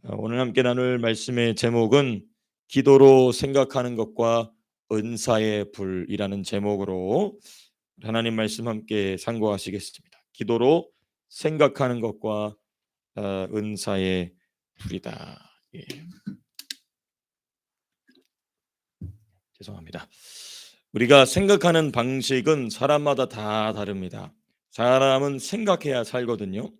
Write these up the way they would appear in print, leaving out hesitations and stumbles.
오늘 함께 나눌 말씀의 제목은 기도로 생각하는 것과 은사의 불이라는 제목으로 하나님 말씀 함께 상고하시겠습니다. 기도로 생각하는 것과 은사의 불이다. 예, 죄송합니다. 우리가 생각하는 방식은 사람마다 다 다릅니다. 사람은 생각해야 살거든요.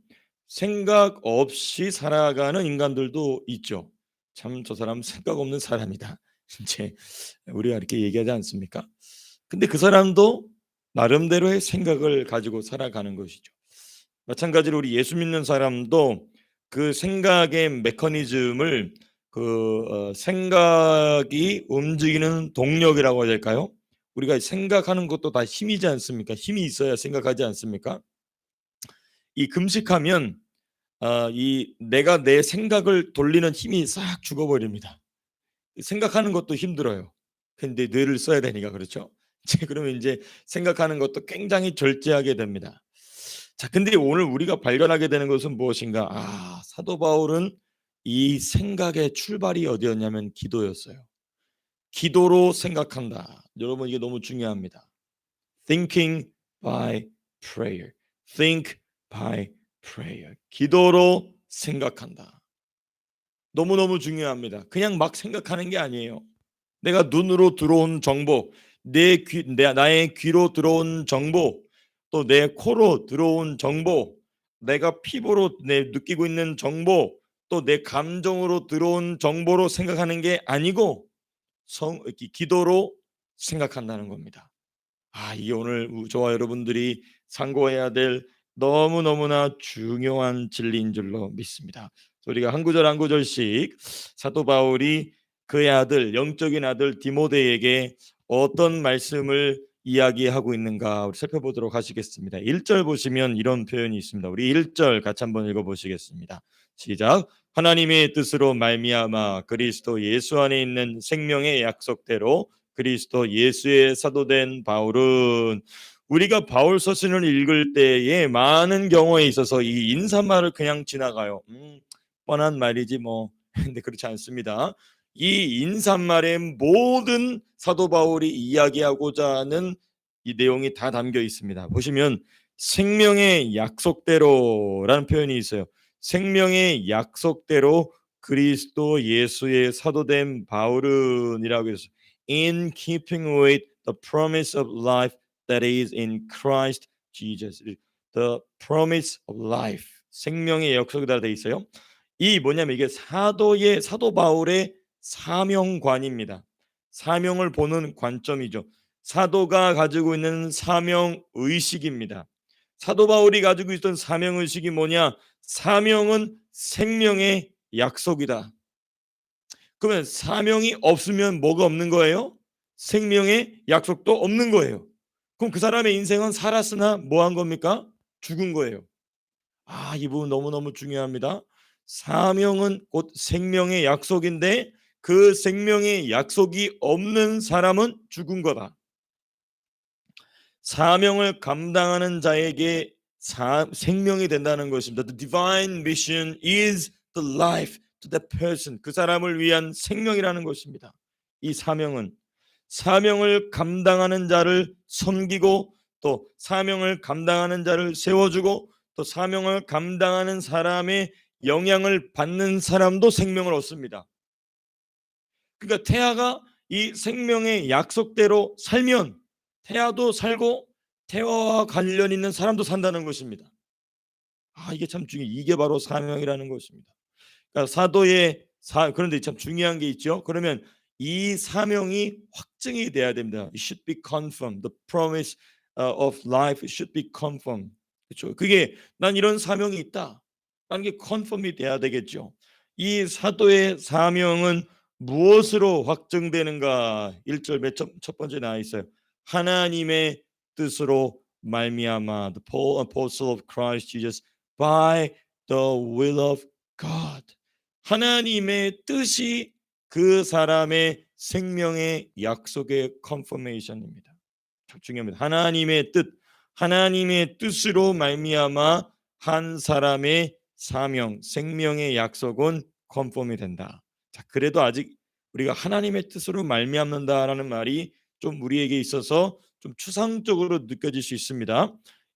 생각 없이 살아가는 인간들도 있죠. 참 저 사람 생각 없는 사람이다. 이제 우리가 이렇게 얘기하지 않습니까? 근데 그 사람도 나름대로의 생각을 가지고 살아가는 것이죠. 마찬가지로 우리 예수 믿는 사람도 그 생각의 메커니즘을 생각이 움직이는 동력이라고 해야 될까요? 우리가 생각하는 것도 다 힘이지 않습니까? 힘이 있어야 생각하지 않습니까? 이 금식하면 이 내가 내 생각을 돌리는 힘이 싹 죽어버립니다. 생각하는 것도 힘들어요. 근데 뇌를 써야 되니까 그렇죠. 그러면 이제 생각하는 것도 굉장히 절제하게 됩니다. 자, 근데 오늘 우리가 발견하게 되는 것은 무엇인가? 사도 바울은 이 생각의 출발이 어디였냐면 기도였어요. 기도로 생각한다. 여러분 이게 너무 중요합니다. Thinking by prayer. Think by prayer. 기도로 생각한다. 너무너무 중요합니다. 그냥 막 생각하는 게 아니에요. 내가 눈으로 들어온 정보, 나의 귀로 들어온 정보, 또 내 코로 들어온 정보, 내가 피부로 느끼고 있는 정보, 또 내 감정으로 들어온 정보로 생각하는 게 아니고 기도로 생각한다는 겁니다. 이게 오늘 저와 여러분들이 상고해야 될 너무너무나 중요한 진리인 줄로 믿습니다. 우리가 한 구절 한 구절씩 사도 바울이 그의 아들, 영적인 아들 디모데에게 어떤 말씀을 이야기하고 있는가 우리 살펴보도록 하시겠습니다. 1절 보시면 이런 표현이 있습니다. 우리 1절 같이 한번 읽어보시겠습니다. 시작. 하나님의 뜻으로 말미암아 그리스도 예수 안에 있는 생명의 약속대로 그리스도 예수의 사도된 바울은, 우리가 바울 서신을 읽을 때에 많은 경우에 있어서 이 인사말을 그냥 지나가요. 뻔한 말이지 뭐. 근데 그렇지 않습니다. 이 인사말에 모든 사도 바울이 이야기하고자 하는 이 내용이 다 담겨 있습니다. 보시면 생명의 약속대로라는 표현이 있어요. 생명의 약속대로 그리스도 예수의 사도된 바울은이라고 해서 in keeping with the promise of life that is in Christ Jesus. The promise of life. 생명의 약속이다 되어 있어요. 이 뭐냐면 이게 사도 바울의 사명관입니다. 사명을 보는 관점이죠. 사도가 가지고 있는 사명 의식입니다. 사도 바울이 가지고 있던 사명 의식이 뭐냐? 사명은 생명의 약속이다. 그러면 사명이 없으면 뭐가 없는 거예요? 생명의 약속도 없는 거예요. 그럼 그 사람의 인생은 살았으나 뭐 한 겁니까? 죽은 거예요. 이 부분 너무너무 중요합니다. 사명은 곧 생명의 약속인데 그 생명의 약속이 없는 사람은 죽은 거다. 사명을 감당하는 자에게 생명이 된다는 것입니다. The divine mission is the life to that person. 그 사람을 위한 생명이라는 것입니다. 이 사명을 감당하는 자를 섬기고 또 사명을 감당하는 자를 세워주고 또 사명을 감당하는 사람의 영향을 받는 사람도 생명을 얻습니다. 그러니까 태아가 이 생명의 약속대로 살면 태아도 살고 태아와 관련 있는 사람도 산다는 것입니다. 이게 참 중요해요. 이게 바로 사명이라는 것입니다. 그러니까 그런데 참 중요한 게 있죠. 그러면 이 사명이 확증이 돼야 됩니다. It should be confirmed. The promise of life should be confirmed. 그렇죠. 그게 난 이런 사명이 있다. 라는 게 컨펌이 돼야 되겠죠. 이 사도의 사명은 무엇으로 확정되는가? 1절 첫 번째 나와 있어요. 하나님의 뜻으로 말미암아 the Paul apostle of Christ Jesus by the will of God. 하나님의 뜻이 그 사람의 생명의 약속의 컨퍼메이션입니다. 중요합니다. 하나님의 뜻으로 말미암아 한 사람의 사명, 생명의 약속은 컨펌이 된다. 자, 그래도 아직 우리가 하나님의 뜻으로 말미암는다라는 말이 좀 우리에게 있어서 좀 추상적으로 느껴질 수 있습니다.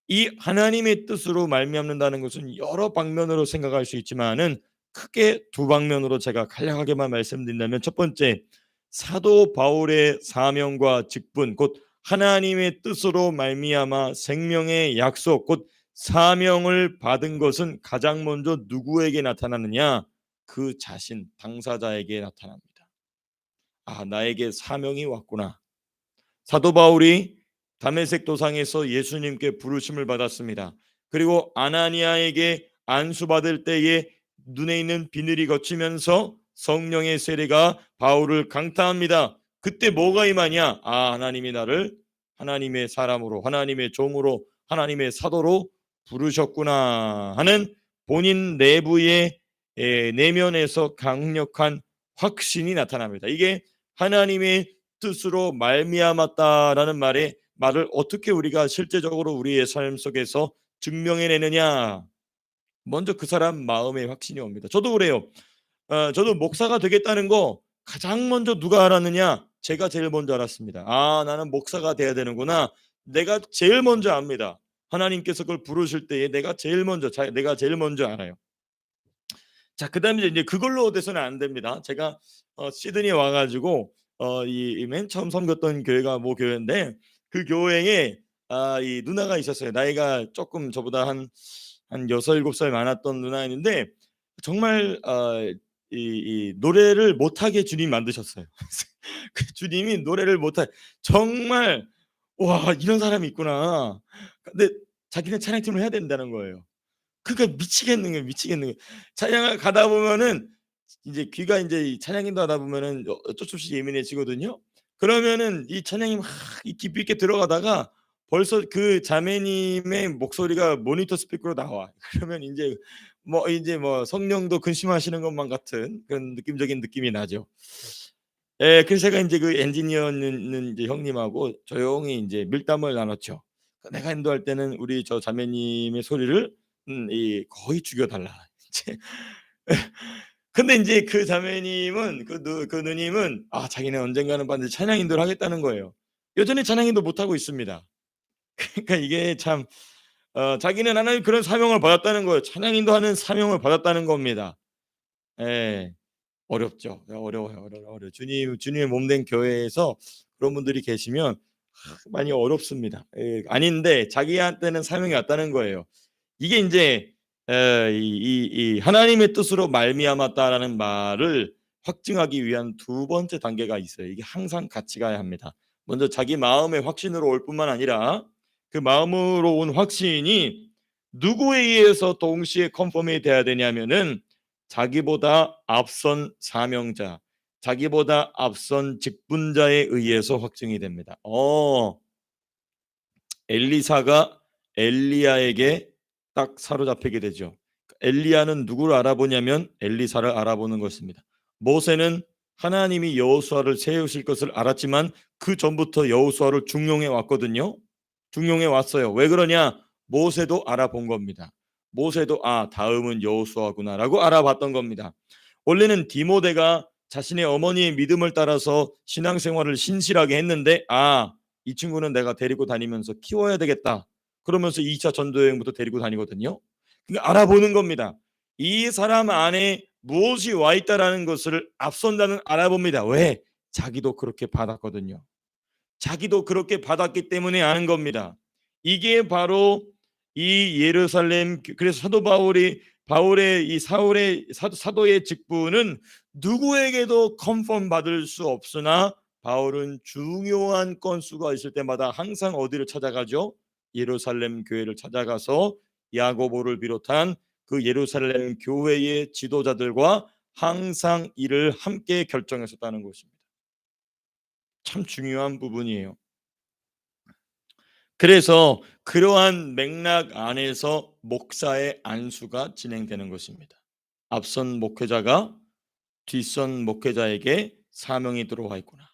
이 하나님의 뜻으로 말미암는다는 것은 여러 방면으로 생각할 수 있지만은 크게 두 방면으로 제가 간략하게만 말씀드린다면, 첫 번째, 사도 바울의 사명과 직분, 곧 하나님의 뜻으로 말미암아 생명의 약속, 곧 사명을 받은 것은 가장 먼저 누구에게 나타나느냐? 그 자신 당사자에게 나타납니다. 아, 나에게 사명이 왔구나. 사도 바울이 다메섹 도상에서 예수님께 부르심을 받았습니다. 그리고 아나니아에게 안수받을 때에 눈에 있는 비늘이 걷히면서 성령의 세례가 바울을 강타합니다. 그때 뭐가 임하냐? 아, 하나님이 나를 하나님의 사람으로, 하나님의 종으로, 하나님의 사도로 부르셨구나 하는 본인 내부의 내면에서 강력한 확신이 나타납니다. 이게 하나님의 뜻으로 말미암았다라는 말을 어떻게 우리가 실제적으로 우리의 삶 속에서 증명해내느냐? 먼저 그 사람 마음의 확신이 옵니다. 저도 그래요. 저도 목사가 되겠다는 거 가장 먼저 누가 알았느냐? 제가 제일 먼저 알았습니다. 아, 나는 목사가 돼야 되는구나. 내가 제일 먼저 압니다. 하나님께서 그걸 부르실 때에 내가 제일 먼저 알아요. 자, 그다음에 이제 그걸로 돼서는 안 됩니다. 제가 시드니에 와 가지고 이 맨 처음 섬겼던 교회가 모 교회인데, 그 교회에 이 누나가 있었어요. 나이가 조금 저보다 한 6, 7살 많았던 누나였는데, 정말 이 노래를 못하게 주님이 만드셨어요. 그 주님이 노래를 못하 정말 '와, 이런 사람이 있구나.' 근데 자기는 찬양팀을 해야 된다는 거예요. 그러니까 미치겠는 거예요, 미치겠는 거예요. 찬양을 가다 보면은 인제 귀가 인제 이 찬양인도 하다 보면은 어쩔 수 없이 예민해지거든요. 그러면은 이 찬양이 막 이 깊이 있게 들어가다가 벌써 그 자매님의 목소리가 모니터 스피커로 나와. 그러면 인제 뭐 성령도 근심하시는 것만 같은 그런 느낌적인 느낌이 나죠. 예. 그래서 제가 인제 그 엔지니어는 인제 형님하고 조용히 인제 밀담을 나눴죠. 내가 인도할 때는 우리 저 자매님의 소리를 이 거의 죽여 달라. 이제 근데 인제 그 자매님은 그 누님은 자기는 언젠가는 반드시 찬양 인도를 하겠다는 거예요. 여전히 찬양 인도 못 하고 있습니다. 그러니까 이게 참 자기는 하나님 그런 사명을 받았다는 거예요. 찬양 인도하는 사명을 받았다는 겁니다. 예. 어렵죠. 어려워요, 어려워요. 주님의 몸된 교회에서 그런 분들이 계시면 많이 어렵습니다. 예. 아닌데 자기한테는 사명이 왔다는 거예요. 이게 인제 이 하나님의 뜻으로 말미암았다라는 말을 확증하기 위한 두 번째 단계가 있어요. 이게 항상 같이 가야 합니다. 먼저 자기 마음의 확신으로 올 뿐만 아니라 그 마음으로 온 확신이 누구에 의해서 동시에 컨펌이 돼야 되냐면은 자기보다 앞선 사명자, 자기보다 앞선 직분자에 의해서 확증이 됩니다. 엘리사가 엘리야에게 딱 사로잡히게 되죠. 엘리야는 누구를 알아보냐면 엘리사를 알아보는 것입니다. 모세는 하나님이 여호수아를 세우실 것을 알았지만 그 전부터 여호수아를 중용해 왔거든요. 중용해 왔어요. 왜 그러냐? 모세도 알아본 겁니다. 모세도 다음은 여호수아구나라고 알아봤던 겁니다. 원래는 디모데가 자신의 어머니의 믿음을 따라서 신앙생활을 신실하게 했는데 이 친구는 내가 데리고 다니면서 키워야 되겠다. 그러면서 2차 전도여행부터 데리고 다니거든요. 그러니까 알아보는 겁니다. 이 사람 안에 무엇이 와 있다라는 것을 앞선자는 알아봅니다. 왜? 자기도 그렇게 받았거든요. 자기도 그렇게 받았기 때문에 아는 겁니다. 이게 바로 이 예루살렘, 그래서 바울의 이 사도의 직분은 누구에게도 컨펌 받을 수 없으나 바울은 중요한 건수가 있을 때마다 항상 어디를 찾아가죠? 예루살렘 교회를 찾아가서 야고보를 비롯한 그 예루살렘 교회의 지도자들과 항상 이를 함께 결정했었다는 것입니다. 참 중요한 부분이에요. 그래서 그러한 맥락 안에서 목사의 안수가 진행되는 것입니다. 앞선 목회자가 뒷선 목회자에게 사명이 들어와 있구나.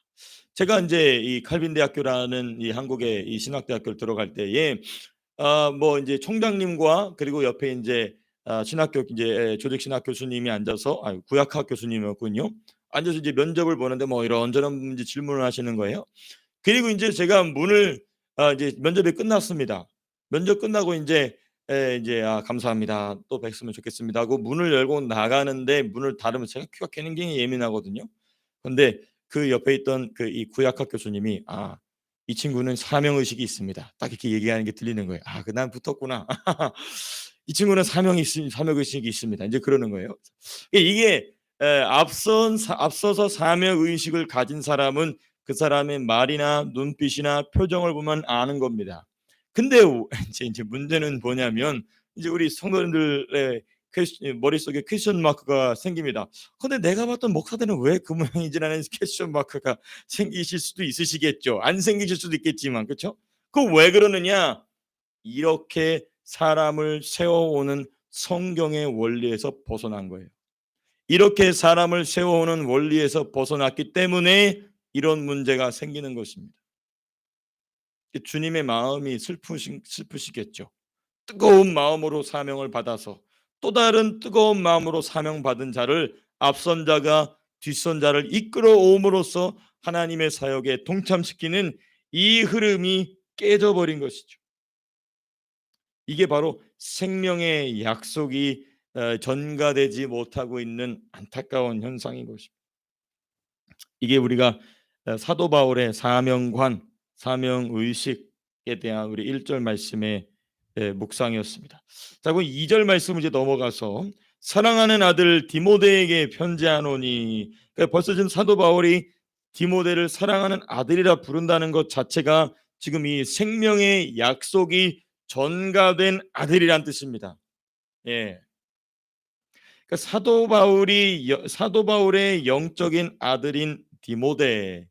제가 이제 이 칼빈 대학교라는 이 한국의 이 신학대학교를 들어갈 때에 뭐 이제 총장님과 그리고 옆에 이제 신학교 이제 조직 신학 교수님이 앉아서 구약학 교수님이었군요. 앉아서 이제 면접을 보는데 뭐 이런저런 문제 질문을 하시는 거예요. 그리고 인제 제가 문을 이제 면접이 끝났습니다. 면접 끝나고 인제 인제 "아 감사합니다. 또 뵀으면 좋겠습니다." 하고 문을 열고 나가는데 문을 닫으면 제가 귀가 굉장히 예민하거든요. 근데 그 옆에 있던 그 이 구약학 교수님이 "아 이 친구는 사명 의식이 있습니다." 딱 이렇게 얘기하는 게 들리는 거예요. '아 그 난 붙었구나. 이 친구는 사명 의식이 있습니다." 인제 그러는 거예요. 이게 앞서서 사명 의식을 가진 사람은 그 사람의 말이나 눈빛이나 표정을 보면 아는 겁니다. 근데 인제 문제는 뭐냐면 이제 우리 성도님들의 머릿속에 퀘스천 마크가 생깁니다. 근데 내가 봤던 목사들은 왜 그 모양이지라는 퀘스천 마크가 생기실 수도 있으시겠죠. 안 생기실 수도 있겠지만 그쵸? 그 왜 그러느냐? 이렇게 사람을 세워오는 성경의 원리에서 벗어난 거예요. 이렇게 사람을 세워오는 원리에서 벗어났기 때문에 이런 문제가 생기는 것입니다. 주님의 마음이 슬프시겠죠. 뜨거운 마음으로 사명을 받아서 또 다른 뜨거운 마음으로 사명받은 자를 앞선 자가 뒷선 자를 이끌어옴으로써 하나님의 사역에 동참시키는 이 흐름이 깨져버린 것이죠. 이게 바로 생명의 약속이 전가되지 못하고 있는 안타까운 현상인 것입니다. 이게 우리가 사도 바울의 사명관, 사명 의식에 대한 우리 1절 말씀의 묵상이었습니다. 자, 그럼 2절 말씀 이제 넘어가서 사랑하는 아들 디모데에게 편지하노니, 그러니까 벌써 지금 사도 바울이 디모데를 사랑하는 아들이라 부른다는 것 자체가 지금 이 생명의 약속이 전가된 아들이란 뜻입니다. 예. 그러니까 사도 바울의 영적인 아들인 디모데,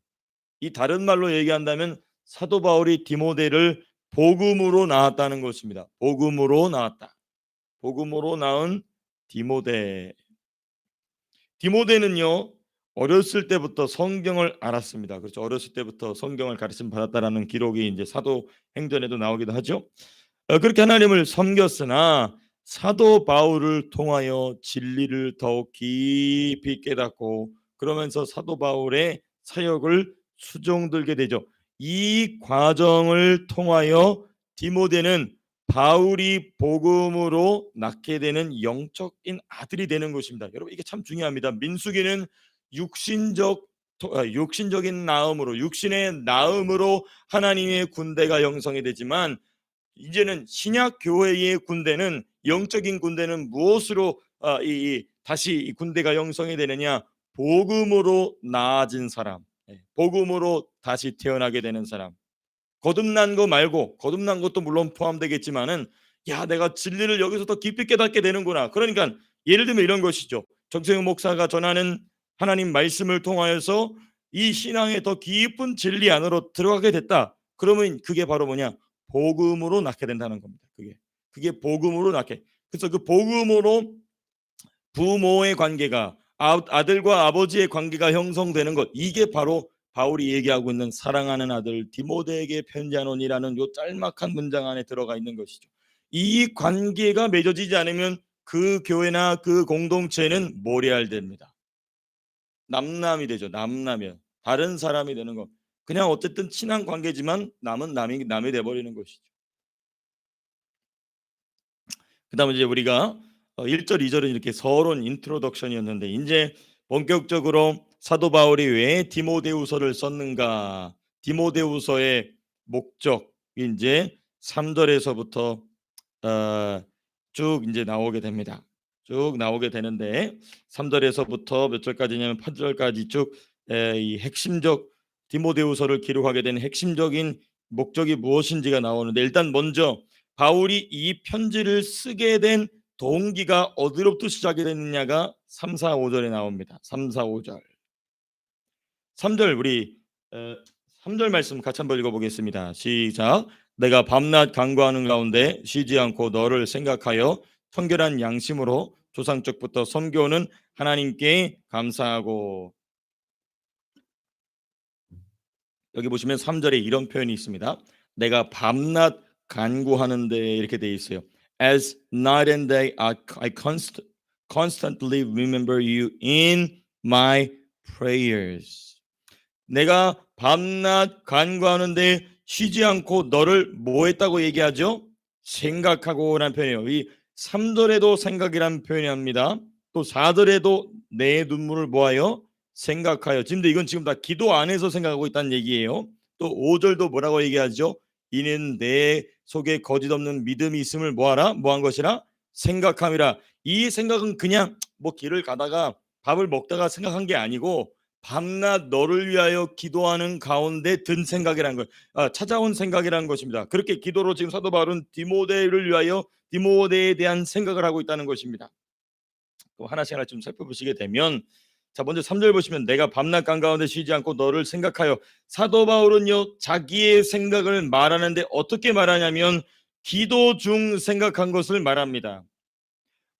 이 다른 말로 얘기한다면 사도 바울이 디모데를 복음으로 낳았다는 것입니다. 복음으로 낳았다. 복음으로 낳은 디모데. 디모데는요 어렸을 때부터 성경을 알았습니다. 그렇죠. 어렸을 때부터 성경을 가르침 받았다라는 기록이 이제 사도행전에도 나오기도 하죠. 그렇게 하나님을 섬겼으나 사도 바울을 통하여 진리를 더욱 깊이 깨닫고 그러면서 사도 바울의 사역을 수종들게 되죠. 이 과정을 통하여 디모데는 바울이 복음으로 낳게 되는 영적인 아들이 되는 것입니다. 여러분 이게 참 중요합니다. 민수기는 육신적인 낳음으로 육신의 낳음으로 하나님의 군대가 형성이 되지만 이제는 신약 교회의 군대는 영적인 군대는 무엇으로 다시 이 군대가 형성이 되느냐? 복음으로 나아진 사람, 복음으로 다시 태어나게 되는 사람. 거듭난 거 말고 거듭난 것도 물론 포함되겠지만은 야 내가 진리를 여기서 더 깊이 깨닫게 되는구나. 그러니까 예를 들면 이런 것이죠. 정세영 목사가 전하는 하나님 말씀을 통하여서 이 신앙의 더 깊은 진리 안으로 들어가게 됐다. 그러면 그게 바로 뭐냐? 복음으로 낳게 된다는 겁니다. 그게 복음으로 낳게. 그래서 그 복음으로 부모의 관계가 아들과 아버지의 관계가 형성되는 것, 이게 바로 바울이 얘기하고 있는 사랑하는 아들 디모데에게 편지하노니라는 요 짤막한 문장 안에 들어가 있는 것이죠. 이 관계가 맺어지지 않으면 그 교회나 그 공동체는 모래알됩니다. 남남이 되죠. 남남이요. 다른 사람이 되는 거. 그냥 어쨌든 친한 관계지만 남은 남이 돼 버리는 것이죠. 그다음에 이제 우리가 1절 2절은 이렇게 서론 인트로덕션이었는데 인제 본격적으로 사도 바울이 왜 디모데후서를 썼는가? 디모데후서의 목적이 인제 3 절에서부터 쭉 인제 나오게 됩니다. 쭉 나오게 되는데 3 절에서부터 몇 절까지냐면 8 절까지 쭉 이 핵심적 디모데후서를 기록하게 된 핵심적인 목적이 무엇인지가 나오는데 일단 먼저 바울이 이 편지를 쓰게 된 동기가 어디로부터 시작이 됐느냐가 3, 4, 5절에 나옵니다. 3, 4, 5절. 3절 우리 3절 말씀 같이 한번 읽어보겠습니다. 시작. 내가 밤낮 간구하는 가운데 쉬지 않고 너를 생각하여 청결한 양심으로 조상적부터 섬겨오는 하나님께 감사하고. 여기 보시면 3절에 이런 표현이 있습니다. 내가 밤낮 간구하는데 이렇게 돼 있어요. As night and day, constantly remember you in my prayers. 내가 밤낮 간구하는데 쉬지 않고 너를 뭐 했다고 얘기하죠? 생각하고라는 표현이에요. 이 3절에도 생각이라는 표현이 합니다. 또 4절에도 내 눈물을 모아요 생각하여. 근데 이건 지금 다 기도 안에서 생각하고 있다는 얘기예요. 또 5절도 뭐라고 얘기하죠? 이는 내 속에 거짓 없는 믿음이 있음을 뭐하라? 뭐한 것이라? 생각함이라. 이 생각은 그냥 뭐 길을 가다가 밥을 먹다가 생각한 게 아니고 밤낮 너를 위하여 기도하는 가운데 든 생각이라는 것, 찾아온 생각이라는 것입니다. 그렇게 기도로 지금 사도 바울은 디모데를 위하여 디모데에 대한 생각을 하고 있다는 것입니다. 또 하나씩 좀 살펴보시게 되면, 자 먼저 3절 보시면 내가 밤낮 간가운데 쉬지 않고 너를 생각하여. 사도 바울은요 자기의 생각을 말하는데 어떻게 말하냐면 기도 중 생각한 것을 말합니다.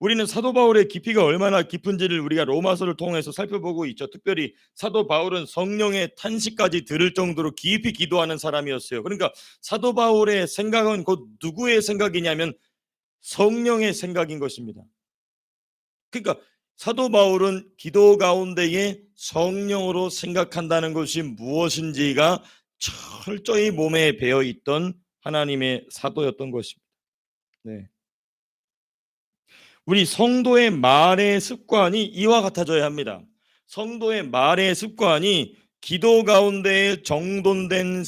우리는 사도 바울의 깊이가 얼마나 깊은지를 우리가 로마서를 통해서 살펴보고 있죠. 특별히 사도 바울은 성령의 탄식까지 들을 정도로 깊이 기도하는 사람이었어요. 그러니까 사도 바울의 생각은 곧 누구의 생각이냐면 성령의 생각인 것입니다. 그러니까 사도 바울은 기도 가운데에 성령으로 생각한다는 것이 무엇인지가 철저히 몸에 배어 있던 하나님의 사도였던 것입니다. 네. 우리 성도의 말의 습관이 이와 같아져야 합니다. 성도의 말의 습관이 기도 가운데 정돈된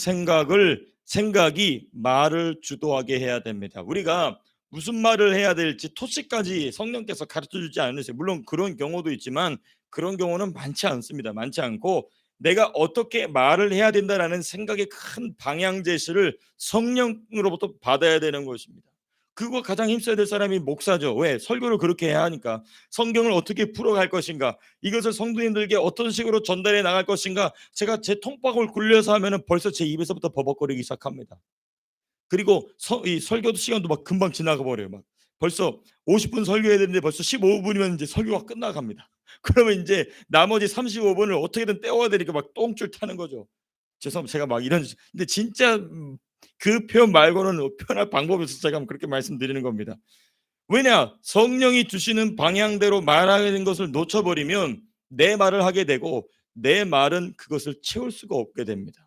생각이 말을 주도하게 해야 됩니다. 우리가 무슨 말을 해야 될지 토시까지 성령께서 가르쳐 주지 않으세요. 물론 그런 경우도 있지만 그런 경우는 많지 않습니다. 많지 않고 내가 어떻게 말을 해야 된다라는 생각의 큰 방향 제시를 성령으로부터 받아야 되는 것입니다. 그거 가장 힘써야 될 사람이 목사죠. 왜? 설교를 그렇게 해야 하니까. 성경을 어떻게 풀어갈 것인가, 이것을 성도님들에게 어떤 식으로 전달해 나갈 것인가. 제가 제 통박을 굴려서 하면은 벌써 제 입에서부터 버벅거리기 시작합니다. 그리고 이 설교도 시간도 막 금방 지나가 버려요. 막 벌써 50분 설교해야 되는데 벌써 15분이면 이제 설교가 끝나갑니다. 그러면 이제 나머지 35분을 어떻게든 때워야 되니까 막 똥줄 타는 거죠. 죄송합니다. 제가 막 이런, 근데 진짜 그 표현 말고는 표현할 방법이 없어서 제가 그렇게 말씀드리는 겁니다. 왜냐? 성령이 주시는 방향대로 말하는 것을 놓쳐버리면 내 말을 하게 되고 내 말은 그것을 채울 수가 없게 됩니다.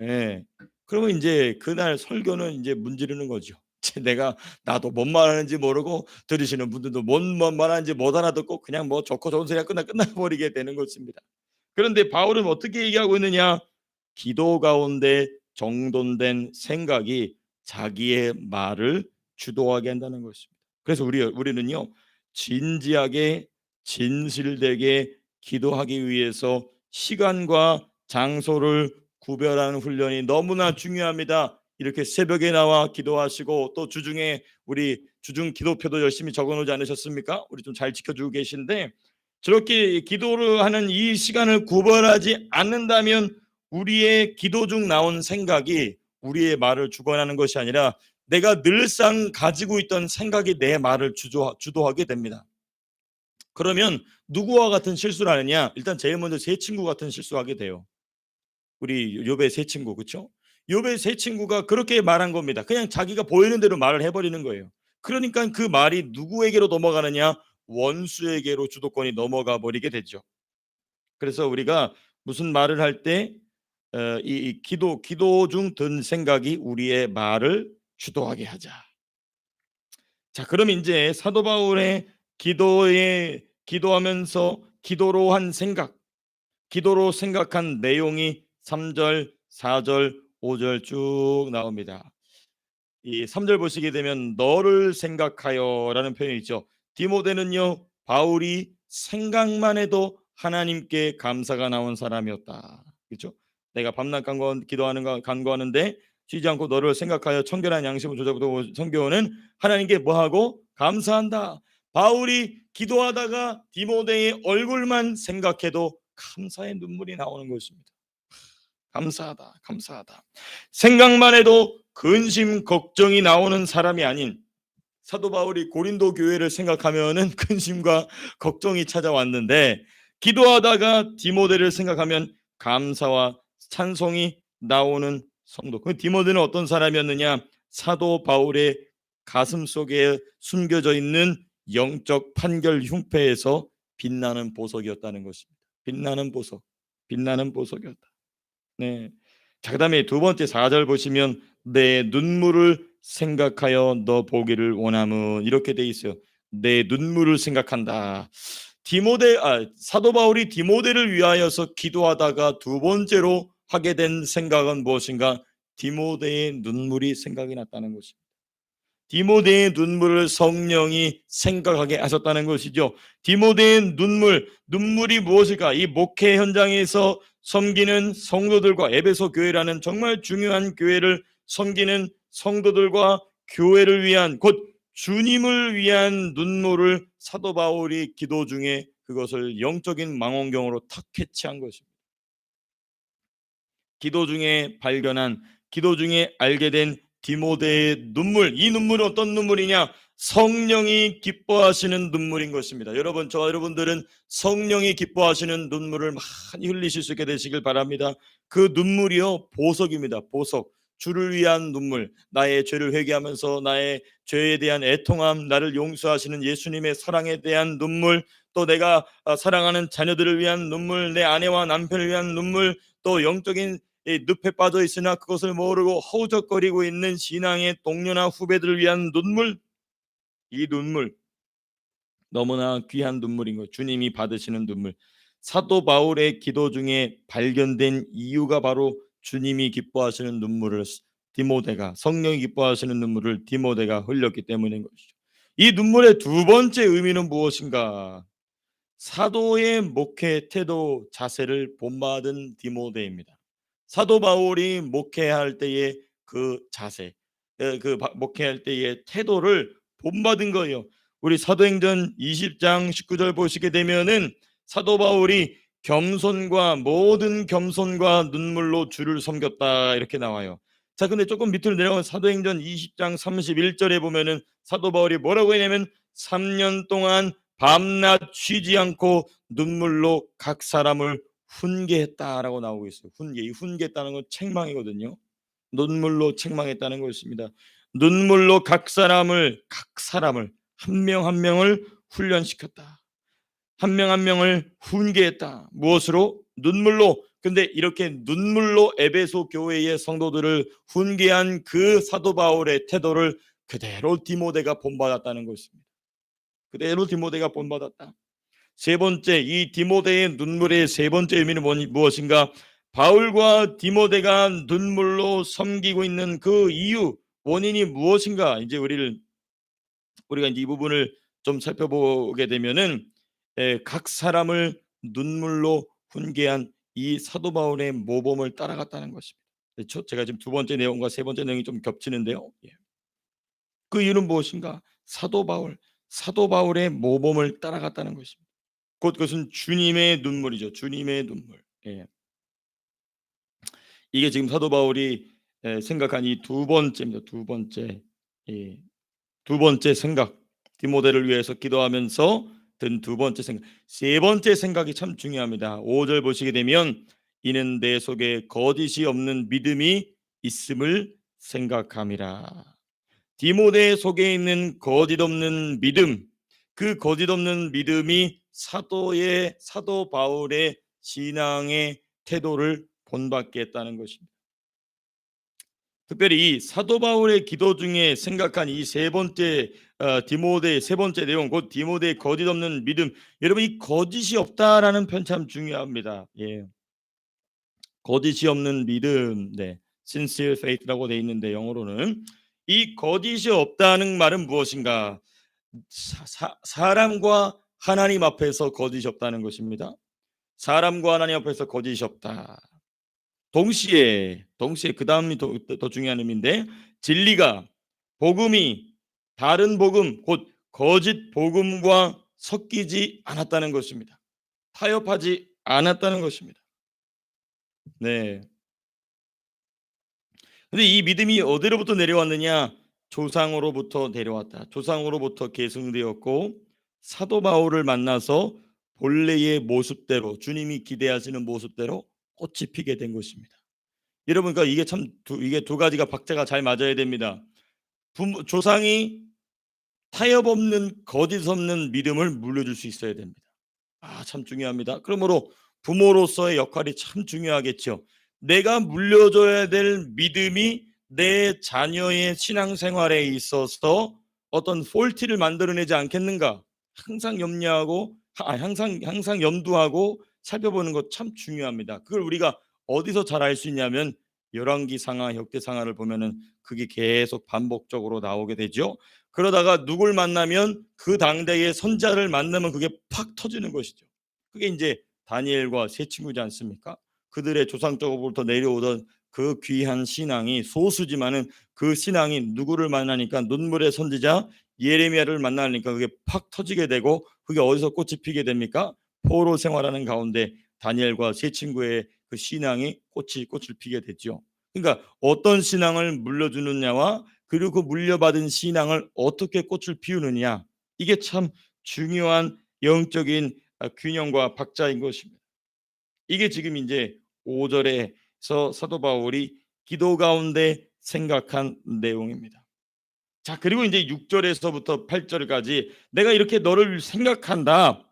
예. 그러면 이제 그날 설교는 이제 문지르는 거죠. 내가 나도 뭔 말하는지 모르고 들으시는 분들도 뭔 말하는지 못 알아듣고 그냥 뭐 좋고 좋은 소리가 끝나버리게 되는 것입니다. 그런데 바울은 어떻게 얘기하고 있느냐? 기도 가운데 정돈된 생각이 자기의 말을 주도하게 한다는 것입니다. 그래서 우리는요 진지하게 진실되게 기도하기 위해서 시간과 장소를 구별하는 훈련이 너무나 중요합니다. 이렇게 새벽에 나와 기도하시고 또 주중에 우리 주중 기도표도 열심히 적어놓지 않으셨습니까? 우리 좀 잘 지켜주고 계신데, 저렇게 기도를 하는 이 시간을 구별하지 않는다면 우리의 기도 중 나온 생각이 우리의 말을 주관하는 것이 아니라 내가 늘상 가지고 있던 생각이 내 말을 주도하게 됩니다. 그러면 누구와 같은 실수를 하느냐? 일단 제일 먼저 세 친구 같은 실수하게 돼요. 우리 욥의 세 친구, 그렇죠? 욥의 세 친구가 그렇게 말한 겁니다. 그냥 자기가 보이는 대로 말을 해버리는 거예요. 그러니까 그 말이 누구에게로 넘어가느냐? 원수에게로 주도권이 넘어가 버리게 되죠. 그래서 우리가 무슨 말을 할 때 이 기도 중 든 생각이 우리의 말을 주도하게 하자. 자, 그럼 이제 사도 바울의 기도하면서 기도로 한 생각, 기도로 생각한 내용이 3절, 4절, 5절 쭉 나옵니다. 이 3절 보시게 되면 너를 생각하여라는 표현이 있죠. 디모데는요 바울이 생각만 해도 하나님께 감사가 나온 사람이었다. 그렇죠? 내가 밤낮 간구하는데 쉬지 않고 너를 생각하여 청결한 양심을 조잡고 섬겨오는 하나님께 뭐하고 감사한다. 바울이 기도하다가 디모데의 얼굴만 생각해도 감사의 눈물이 나오는 것입니다. 감사하다, 감사하다. 생각만 해도 근심 걱정이 나오는 사람이 아닌 사도 바울이 고린도 교회를 생각하면은 근심과 걱정이 찾아왔는데, 기도하다가 디모데를 생각하면 감사와 찬송이 나오는 성도. 그 디모데는 어떤 사람이었느냐? 사도 바울의 가슴 속에 숨겨져 있는 영적 판결 흉패에서 빛나는 보석이었다는 것입니다. 빛나는 보석, 빛나는 보석이었다. 네. 자, 그다음에 두 번째 4절 보시면 내 눈물을 생각하여 너 보기를 원함은 이렇게 돼 있어요. 내 눈물을 생각한다. 사도 바울이 디모데를 위하여서 기도하다가 두 번째로 하게 된 생각은 무엇인가? 디모데의 눈물이 생각이 났다는 것입니다. 디모데의 눈물을 성령이 생각하게 하셨다는 것이죠. 디모데의 눈물이 무엇일까? 이 목회 현장에서 섬기는 성도들과 에베소 교회라는 정말 중요한 교회를 섬기는 성도들과 교회를 위한 곧 주님을 위한 눈물을 사도 바울이 기도 중에 그것을 영적인 망원경으로 탁 캐치한 것입니다. 기도 중에 발견한, 기도 중에 알게 된 디모데의 눈물, 이 눈물은 어떤 눈물이냐? 성령이 기뻐하시는 눈물인 것입니다. 여러분, 저와 여러분들은 성령이 기뻐하시는 눈물을 많이 흘리실 수 있게 되시길 바랍니다. 그 눈물이요, 보석입니다. 보석. 주를 위한 눈물, 나의 죄를 회개하면서 나의 죄에 대한 애통함, 나를 용서하시는 예수님의 사랑에 대한 눈물, 또 내가 사랑하는 자녀들을 위한 눈물, 내 아내와 남편을 위한 눈물, 또 영적인 늪에 빠져 있으나 그것을 모르고 허우적거리고 있는 신앙의 동료나 후배들을 위한 눈물, 이 눈물 너무나 귀한 눈물인 것, 주님이 받으시는 눈물. 사도 바울의 기도 중에 발견된 이유가 바로 주님이 기뻐하시는 눈물을 디모데가, 성령이 기뻐하시는 눈물을 디모데가 흘렸기 때문인 것이죠. 이 눈물의 두 번째 의미는 무엇인가? 사도의 목회 태도 자세를 본받은 디모데입니다. 사도 바울이 목회할 때의 그 자세, 목회할 때의 태도를 본받은 거예요. 우리 사도행전 20장 19절 보시게 되면은 사도 바울이 겸손과 모든 겸손과 눈물로 주를 섬겼다 이렇게 나와요. 자, 근데 조금 밑으로 내려가면 사도행전 20장 31절에 보면은 사도 바울이 뭐라고 했냐면 3년 동안 밤낮 쉬지 않고 눈물로 각 사람을 훈계했다라고 나오고 있어요. 이 훈계했다는 건 책망이거든요. 눈물로 책망했다는 것입니다. 눈물로 각 사람을 한 명 한 명을 훈련시켰다. 한 명 한 명을 훈계했다. 무엇으로? 눈물로. 근데 이렇게 눈물로 에베소 교회의 성도들을 훈계한 그 사도 바울의 태도를 그대로 디모데가 본받았다는 것입니다. 그대로 디모데가 본받았다. 세 번째, 이 디모데의 눈물의 세 번째 의미는 무엇인가? 바울과 디모데가 눈물로 섬기고 있는 그 이유, 원인이 무엇인가? 이제 우리가 이제 이 부분을 좀 살펴보게 되면은 각 사람을 눈물로 훈계한 이 사도 바울의 모범을 따라갔다는 것입니다. 그렇죠? 제가 지금 두 번째 내용과 세 번째 내용이 좀 겹치는데요. 그 이유는 무엇인가? 사도 바울의 모범을 따라갔다는 것입니다. 곧 그것은 주님의 눈물이죠. 주님의 눈물. 이게 지금 사도 바울이 생각한 이 두 번째입니다. 두 번째 생각. 디모데를 위해서 기도하면서 든 두 번째 생각. 세 번째 생각이 참 중요합니다. 5절 보시게 되면 이는 내 속에 거짓이 없는 믿음이 있음을 생각함이라. 디모데 속에 있는 거짓 없는 믿음, 그 거짓 없는 믿음이 사도 바울의 신앙의 태도를 본받게 했다는 것입니다. 특별히 이 사도 바울의 기도 중에 생각한 이 세 번째 디모데의 세 번째 내용, 곧 디모데의 거짓 없는 믿음. 여러분, 이 거짓이 없다라는 편 참 중요합니다. 거짓이 없는 믿음, sincere faith라고 돼 있는데 영어로는 이 거짓이 없다는 말은 무엇인가? 사람과 하나님 앞에서 거짓이 없다는 것입니다. 사람과 하나님 앞에서 거짓이 없다. 동시에 그 다음이 더 중요한 의미인데, 진리가, 복음이 다른 복음 곧 거짓 복음과 섞이지 않았다는 것입니다. 타협하지 않았다는 것입니다. 네. 근데 이 믿음이 어디로부터 내려왔느냐? 조상으로부터 내려왔다. 조상으로부터 계승되었고 사도 바울을 만나서 본래의 모습대로, 주님이 기대하시는 모습대로 꽃이 피게 된 것입니다. 여러분, 그러니까 이게 두 가지가 박자가 잘 맞아야 됩니다. 조상이 타협 없는 거짓 없는 믿음을 물려줄 수 있어야 됩니다. 참 중요합니다. 그러므로 부모로서의 역할이 참 중요하겠죠. 내가 물려줘야 될 믿음이 내 자녀의 신앙생활에 있어서 어떤 폴티를 만들어내지 않겠는가 항상 염려하고 항상 염두하고 살펴보는 것 참 중요합니다. 그걸 우리가 어디서 잘 알 수 있냐면 열왕기상하, 역대상하를 보면은 그게 계속 반복적으로 나오게 되죠. 그러다가 누굴 만나면 그 당대의 선자를 만나면 그게 팍 터지는 것이죠. 그게 이제 다니엘과 세 친구지 않습니까? 그들의 조상적으로부터 내려오던 그 귀한 신앙이 소수지만은 그 신앙이 누구를 만나니까 눈물의 선지자 예레미야를 만나니까 그게 팍 터지게 되고 그게 어디서 꽃이 피게 됩니까? 포로 생활하는 가운데 다니엘과 세 친구의 그 신앙이 꽃을 피게 되죠. 그러니까 어떤 신앙을 물려주느냐와 그리고 그 물려받은 신앙을 어떻게 꽃을 피우느냐 이게 참 중요한 영적인 균형과 박자인 것입니다. 이게 지금 이제 5절에서 사도 바울이 기도 가운데 생각한 내용입니다. 자, 그리고 이제 6절에서부터 8절까지 내가 이렇게 너를 생각한다.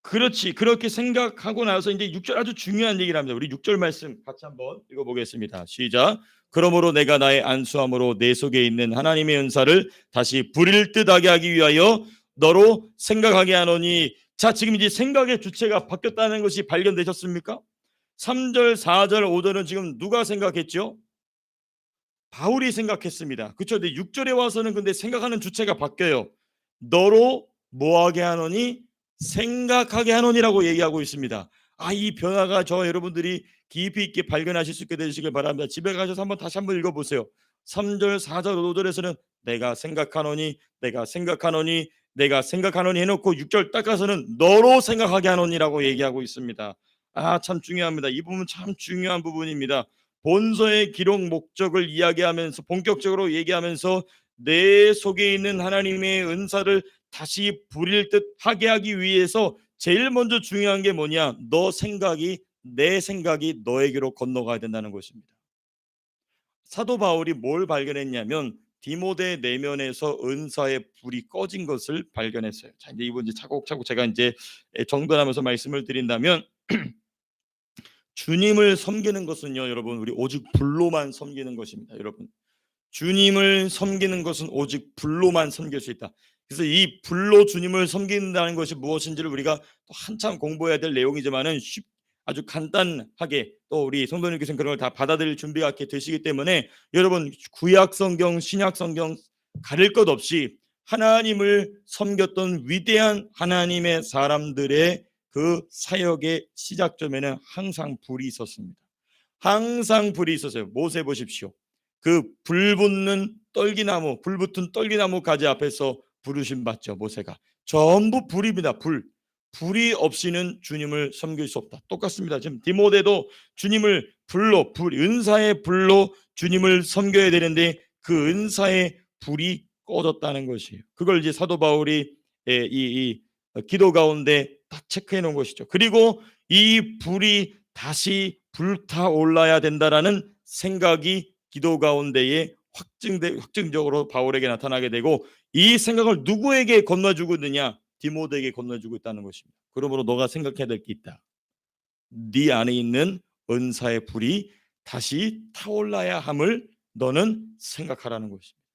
그렇지. 그렇게 생각하고 나서 이제 6절 아주 중요한 얘기를 합니다. 우리 6절 말씀 같이 한번 읽어보겠습니다. 시작. 그러므로 내가 나의 안수함으로 내 속에 있는 하나님의 은사를 다시 불일 듯하게 하기 위하여 너로 생각하게 하노니. 자, 지금 이제 생각의 주체가 바뀌었다는 것이 발견되셨습니까? 3절, 4절, 5절은 지금 누가 생각했죠? 바울이 생각했습니다. 그렇죠? 근데 6절에 와서는 근데 생각하는 주체가 바뀌어요. 너로 뭐하게 하노니? 생각하게 하노니라고 얘기하고 있습니다. 이 변화가 저 여러분들이 깊이 있게 발견하실 수 있게 되시길 바랍니다. 집에 가셔서 다시 한번 읽어보세요. 3절, 4절, 5절에서는 내가 생각하노니, 내가 생각하노니, 내가 생각하노니 해놓고 6절 딱 가서는 너로 생각하게 하노니라고 얘기하고 있습니다. 참 중요합니다. 이 부분 참 중요한 부분입니다. 본서의 기록 목적을 이야기하면서 본격적으로 얘기하면서 내 속에 있는 하나님의 은사를 다시 부릴 듯 하게 하기 위해서 제일 먼저 중요한 게 뭐냐? 내 생각이 너에게로 건너가야 된다는 것입니다. 사도 바울이 뭘 발견했냐면 디모데 내면에서 은사의 불이 꺼진 것을 발견했어요. 자, 이제 이번 차곡차곡 제가 이제 정돈하면서 말씀을 드린다면 주님을 섬기는 것은요, 여러분, 우리 오직 불로만 섬기는 것입니다. 여러분, 주님을 섬기는 것은 오직 불로만 섬길 수 있다. 그래서 이 불로 주님을 섬긴다는 것이 무엇인지를 우리가 또 한참 공부해야 될 내용이지만은 아주 간단하게 또 우리 성도님께서는 그런 걸 다 받아들일 준비가 이렇게 되시기 때문에 여러분 구약 성경, 신약 성경 가릴 것 없이 하나님을 섬겼던 위대한 하나님의 사람들의 그 사역의 시작점에는 항상 불이 있었습니다. 항상 불이 있었어요. 모세 보십시오. 그 불 붙은 떨기나무 가지 앞에서 부르심 받죠. 모세가 전부 불입니다. 불이 없이는 주님을 섬길 수 없다. 똑같습니다. 지금 디모데도 주님을 은사의 불로 주님을 섬겨야 되는데 그 은사의 불이 꺼졌다는 것이에요. 그걸 이제 사도 바울이 이 기도 가운데 다 체크해 놓은 것이죠. 그리고 이 불이 다시 불타올라야 된다라는 생각이 기도 가운데에 확증적으로 바울에게 나타나게 되고 이 생각을 누구에게 건너주고 있느냐? 디모데에게 건너주고 있다는 것입니다. 그러므로 너가 생각해야 될 게 있다. 네 안에 있는 은사의 불이 다시 타올라야 함을 너는 생각하라는 것입니다.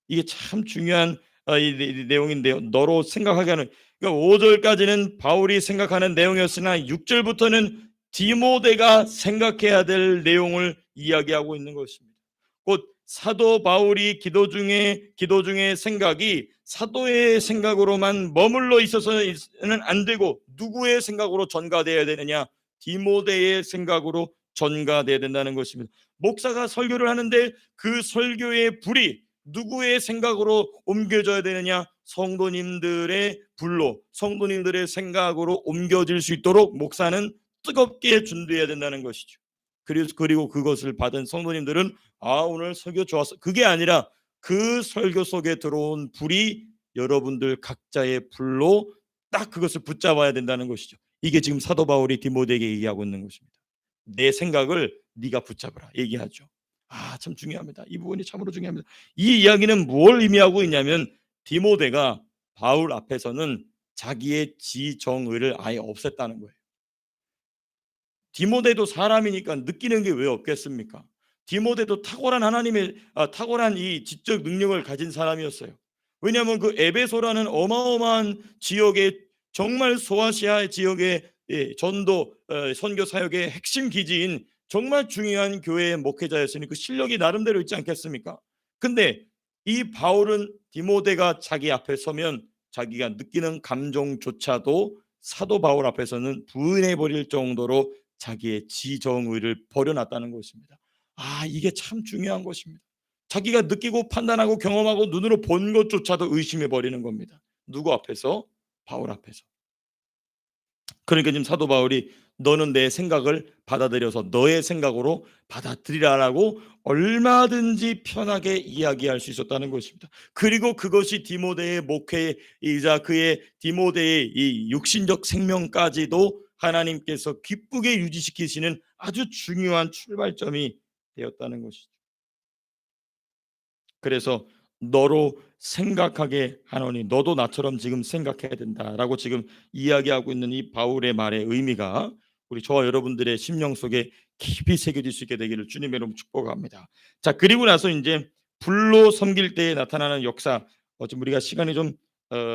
이게 참 중요한 이 내용인데요. 너로 생각하게 하는, 그러니까 5절까지는 바울이 생각하는 내용이었으나 6절부터는 디모데가 생각해야 될 내용을 이야기하고 있는 것입니다. 곧 사도 바울이 기도 중에 생각이 사도의 생각으로만 머물러 있어서는 안 되고 누구의 생각으로 전가되어야 되느냐? 디모데의 생각으로 전가되어야 된다는 것입니다. 목사가 설교를 하는데 그 설교의 불이 누구의 생각으로 옮겨져야 되느냐? 성도님들의 불로, 성도님들의 생각으로 옮겨질 수 있도록 목사는 뜨겁게 준비해야 된다는 것이죠. 그리고 그것을 받은 성도님들은 오늘 설교 좋았어. 그게 아니라 그 설교 속에 들어온 불이 여러분들 각자의 불로 딱 그것을 붙잡아야 된다는 것이죠. 이게 지금 사도 바울이 디모데에게 얘기하고 있는 것입니다. 내 생각을 네가 붙잡으라 얘기하죠. 참 중요합니다. 이 부분이 참으로 중요합니다. 이 이야기는 뭘 의미하고 있냐면 디모데가 바울 앞에서는 자기의 지정의를 아예 없앴다는 거예요. 디모데도 사람이니까 느끼는 게 왜 없겠습니까? 디모데도 탁월한 하나님의 탁월한 이 지적 능력을 가진 사람이었어요. 왜냐하면 그 에베소라는 어마어마한 지역에 정말 소아시아 지역의 전도 선교 사역의 핵심 기지인 정말 중요한 교회의 목회자였으니 그 실력이 나름대로 있지 않겠습니까? 근데 이 바울은 디모데가 자기 앞에 서면 자기가 느끼는 감정조차도 사도 바울 앞에서는 부인해 버릴 정도로 자기의 지정의를 버려놨다는 것입니다. 이게 참 중요한 것입니다. 자기가 느끼고 판단하고 경험하고 눈으로 본 것조차도 의심해 버리는 겁니다. 누구 앞에서? 바울 앞에서. 그러니까 지금 사도 바울이 너는 내 생각을 받아들여서 너의 생각으로 받아들이라라고 얼마든지 편하게 이야기할 수 있었다는 것입니다. 그리고 그것이 디모데의 목회이자 그의 디모데의 이 육신적 생명까지도 하나님께서 기쁘게 유지시키시는 아주 중요한 출발점이 되었다는 것이죠. 그래서 너로 생각하게 하노니 너도 나처럼 지금 생각해야 된다라고 지금 이야기하고 있는 이 바울의 말의 의미가 우리 저와 여러분들의 심령 속에 깊이 새겨질 수 있게 되기를 주님의 이름으로 축복합니다. 자, 그리고 나서 이제 불로 섬길 때에 나타나는 역사, 지금 우리가 시간이 좀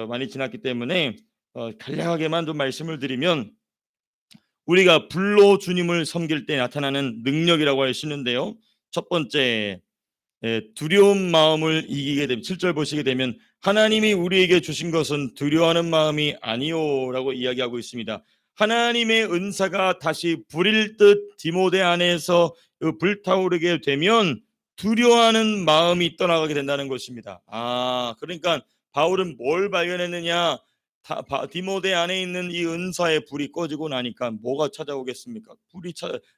많이 지났기 때문에 간략하게만 좀 말씀을 드리면 우리가 불로 주님을 섬길 때 나타나는 능력이라고 할 수 있는데요. 첫 번째, 두려운 마음을 이기게 되면 7절 보시게 되면 하나님이 우리에게 주신 것은 두려워하는 마음이 아니오라고 이야기하고 있습니다. 하나님의 은사가 다시 불일 듯 디모데 안에서 불타오르게 되면 두려워하는 마음이 떠나가게 된다는 것입니다. 그러니까 바울은 뭘 발견했느냐? 디모데 안에 있는 이 은사의 불이 꺼지고 나니까 뭐가 찾아오겠습니까?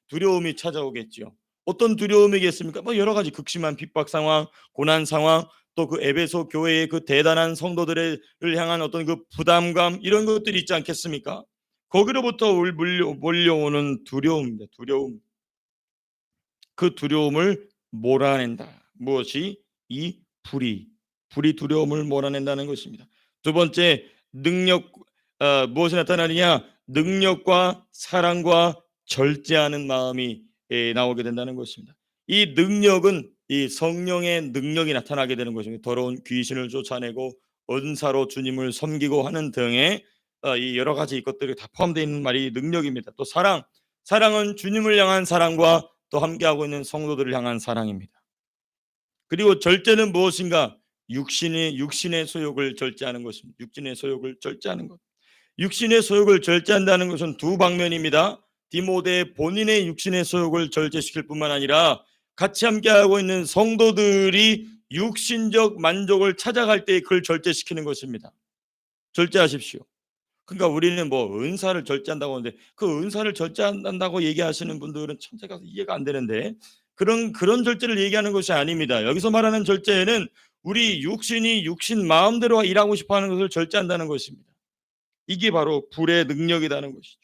두려움이 찾아오겠지요. 어떤 두려움이겠습니까? 여러 가지 극심한 핍박 상황, 고난 상황, 또 그 에베소 교회의 그 대단한 성도들을 향한 어떤 그 부담감 이런 것들이 있지 않겠습니까? 거기로부터 몰려오는 두려움입니다. 두려움. 그 두려움을 몰아낸다. 무엇이? 이 불이 두려움을 몰아낸다는 것입니다. 두 번째, 능력. 무엇이 나타나느냐? 능력과 사랑과 절제하는 마음이 나오게 된다는 것입니다. 이 능력은 이 성령의 능력이 나타나게 되는 것입니다. 더러운 귀신을 쫓아내고 은사로 주님을 섬기고 하는 등의 이 여러 가지 것들이 다 포함되어 있는 말이 능력입니다. 또 사랑은 주님을 향한 사랑과 또 함께하고 있는 성도들을 향한 사랑입니다. 그리고 절제는 무엇인가? 육신의 소욕을 절제하는 것입니다. 육신의 소욕을 절제하는 것. 육신의 소욕을 절제한다는 것은 두 방면입니다. 디모데 본인의 육신의 소욕을 절제시킬 뿐만 아니라 같이 함께하고 있는 성도들이 육신적 만족을 찾아갈 때 그걸 절제시키는 것입니다. 절제하십시오. 그러니까 우리는 은사를 절제한다고 하는데 그 은사를 절제한다고 얘기하시는 분들은 참 제가 이해가 안 되는데 그런 절제를 얘기하는 것이 아닙니다. 여기서 말하는 절제는 우리 육신이 육신 마음대로 일하고 싶어하는 것을 절제한다는 것입니다. 이게 바로 불의 능력이라는 것이죠.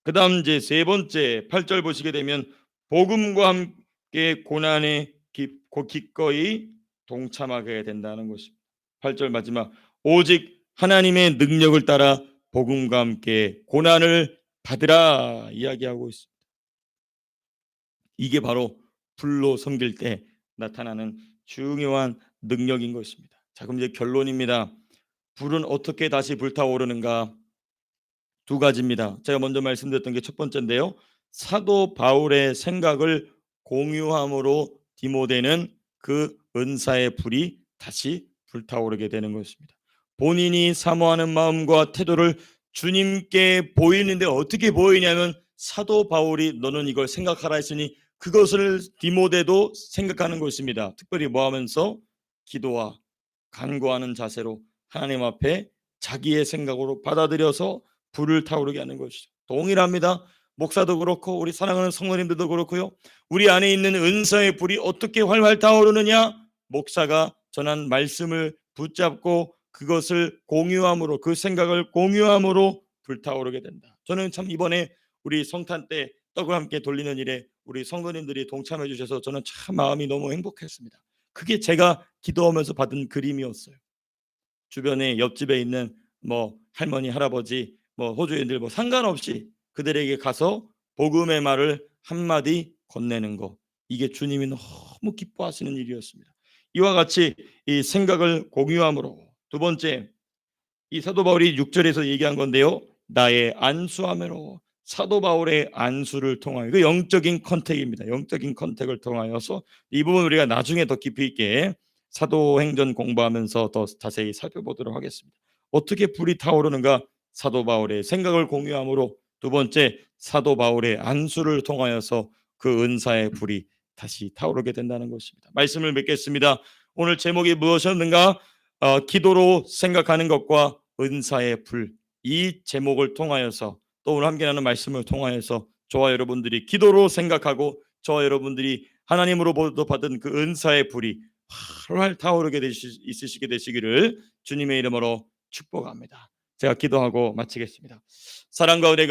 그 다음 이제 세 번째 8절 보시게 되면 복음과 함께 고난에 기꺼이 동참하게 된다는 것입니다. 8절 마지막 오직 하나님의 능력을 따라 복음과 함께 고난을 받으라 이야기하고 있습니다. 이게 바로 불로 섬길 때 나타나는 중요한 능력인 것입니다. 자, 그럼 이제 결론입니다. 불은 어떻게 다시 불타오르는가? 두 가지입니다. 제가 먼저 말씀드렸던 게 첫 번째인데요. 사도 바울의 생각을 공유함으로 디모데는 그 은사의 불이 다시 불타오르게 되는 것입니다. 본인이 사모하는 마음과 태도를 주님께 보이는데 어떻게 보이냐면 사도 바울이 너는 이걸 생각하라 했으니 그것을 디모데도 생각하는 것입니다. 특별히 하면서 기도와 간구하는 자세로 하나님 앞에 자기의 생각으로 받아들여서 불을 타오르게 하는 것이죠. 동일합니다. 목사도 그렇고 우리 사랑하는 성도님들도 그렇고요. 우리 안에 있는 은사의 불이 어떻게 활활 타오르느냐? 목사가 전한 말씀을 붙잡고 그것을 공유함으로 그 생각을 공유함으로 불타오르게 된다. 저는 참 이번에 우리 성탄 때 떡을 함께 돌리는 일에 우리 성도님들이 동참해 주셔서 저는 참 마음이 너무 행복했습니다. 그게 제가 기도하면서 받은 그림이었어요. 주변에 옆집에 있는 뭐 할머니, 할아버지, 뭐 호주인들 뭐 상관없이 그들에게 가서 복음의 말을 한마디 건네는 거. 이게 주님이 너무 기뻐하시는 일이었습니다. 이와 같이 이 생각을 공유함으로 두 번째 이 사도 바울이 6절에서 얘기한 건데요. 나의 안수함으로 사도 바울의 안수를 통하여 그 영적인 컨택입니다. 영적인 컨택을 통하여서 이 부분 우리가 나중에 더 깊이 있게 사도행전 공부하면서 더 자세히 살펴보도록 하겠습니다. 어떻게 불이 타오르는가? 사도 바울의 생각을 공유함으로 두 번째 사도 바울의 안수를 통하여서 그 은사의 불이 다시 타오르게 된다는 것입니다. 말씀을 맺겠습니다. 오늘 제목이 무엇이었는가? 기도로 생각하는 것과 은사의 불, 이 제목을 통하여서 또 오늘 함께 나누는 말씀을 통하여서 저와 여러분들이 기도로 생각하고 저와 여러분들이 하나님으로부터 받은 그 은사의 불이 활활 타오르게 있으시게 되시기를 주님의 이름으로 축복합니다. 제가 기도하고 마치겠습니다. 사랑과 은혜가